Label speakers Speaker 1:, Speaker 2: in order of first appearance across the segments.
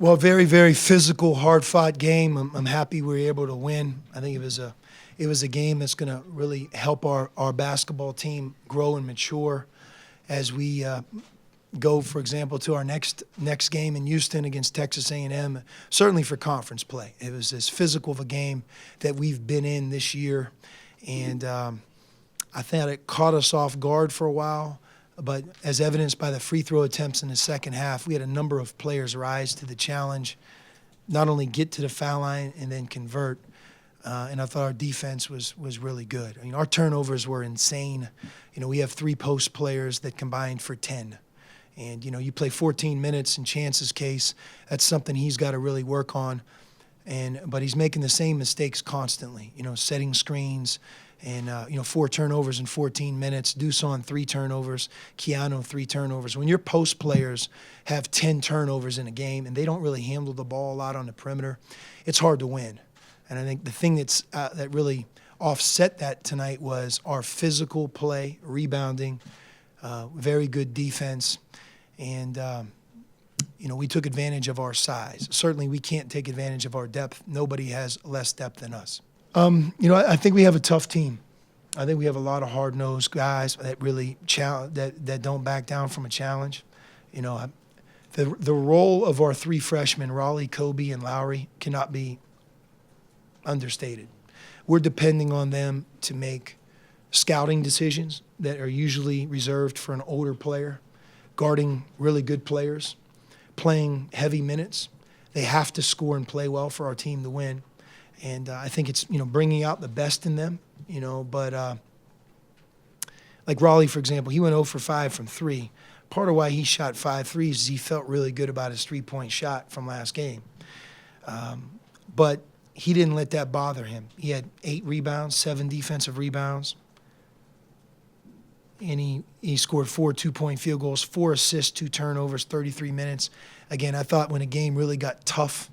Speaker 1: Well, very, very physical, hard-fought game. I'm happy we were able to win. I think it was a game that's going to really help our basketball team grow and mature as we go, for example, to our next game in Houston against Texas A&M, certainly for conference play. It was as physical of a game that we've been in this year, and I thought it caught us off guard for a while. But as evidenced by the free throw attempts in the second half, we had a number of players rise to the challenge, not only get to the foul line and then convert. And I thought our defense was really good. I mean, our turnovers were insane. You know, we have 3 post players that combined for 10. And, you know, you play 14 minutes in Chance's case, that's something he's got to really work on. But he's making the same mistakes constantly, you know, setting screens, and, 4 turnovers in 14 minutes, Duson 3 turnovers, Keanu 3 turnovers. When your post players have 10 turnovers in a game and they don't really handle the ball a lot on the perimeter, it's hard to win. And I think the thing that really offset that tonight was our physical play, rebounding, very good defense, and we took advantage of our size. Certainly we can't take advantage of our depth. Nobody has less depth than us. I think we have a tough team. I think we have a lot of hard-nosed guys that really that don't back down from a challenge. You know, the role of our 3 freshmen, Raleigh, Kobi, and Lowry, cannot be understated. We're depending on them to make scouting decisions that are usually reserved for an older player, guarding really good players, playing heavy minutes. They have to score and play well for our team to win. And I think it's, bringing out the best in them, but like Raleigh, for example, he went 0 for 5 from 3. Part of why he shot 5 threes is he felt really good about his 3-point shot from last game. But he didn't let that bother him. He had 8 rebounds, 7 defensive rebounds, and he scored 4 2-point field goals, 4 assists, 2 turnovers, 33 minutes. Again, I thought when a game really got tough,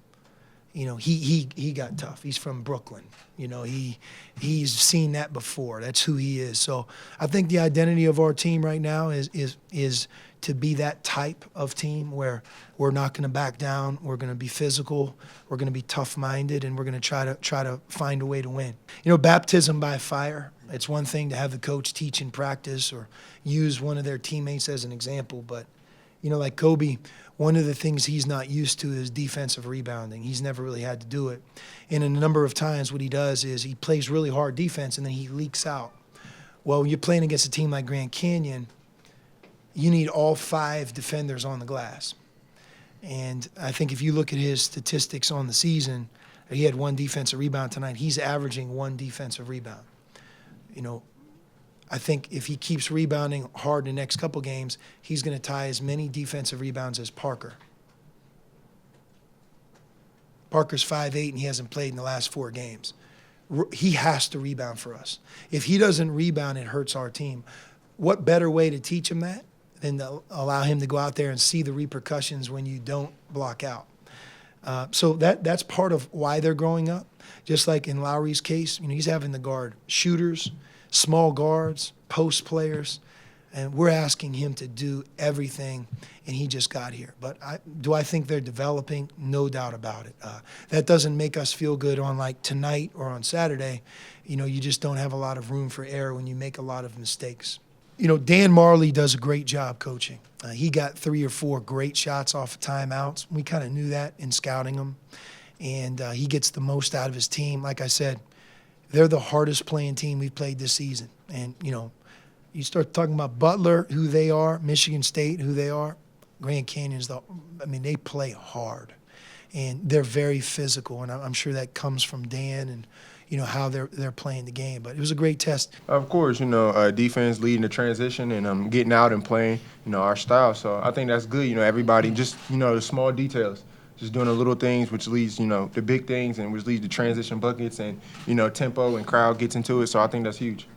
Speaker 1: he got tough. He's from Brooklyn. He's seen that before. That's who he is. So I think the identity of our team right now is to be that type of team where we're not going to back down. We're going to be physical. We're going to be tough-minded, and we're going to try to find a way to win. Baptism by fire. It's one thing to have the coach teach in practice or use one of their teammates as an example, but like Kobi, one of the things he's not used to is defensive rebounding. He's never really had to do it. And in a number of times what he does is he plays really hard defense and then he leaks out. Well, when you're playing against a team like Grand Canyon, you need all 5 defenders on the glass. And I think if you look at his statistics on the season, he had 1 defensive rebound tonight. He's averaging 1 defensive rebound. I think if he keeps rebounding hard in the next couple games, he's going to tie as many defensive rebounds as Parker. Parker's 5'8", and he hasn't played in the last 4 games. He has to rebound for us. If he doesn't rebound, it hurts our team. What better way to teach him that than to allow him to go out there and see the repercussions when you don't block out? So that's part of why they're growing up. Just like in Lowry's case, he's having to guard shooters, small guards, post players, and we're asking him to do everything, and he just got here. But do I think they're developing? No doubt about it. That doesn't make us feel good on like tonight or on Saturday. You just don't have a lot of room for error when you make a lot of mistakes. Dan Marley does a great job coaching. He got 3 or 4 great shots off of timeouts. We kind of knew that in scouting him, and he gets the most out of his team. Like I said, they're the hardest playing team we've played this season. And, you start talking about Butler, who they are, Michigan State, who they are, Grand Canyon's they play hard. And they're very physical, and I'm sure that comes from Dan and, how they're playing the game. But it was a great test.
Speaker 2: Of course, defense leading the transition and getting out and playing, our style. So I think that's good, everybody just, the small details. Just doing the little things, which leads, the big things, and which leads to transition buckets and, tempo and crowd gets into it. So I think that's huge.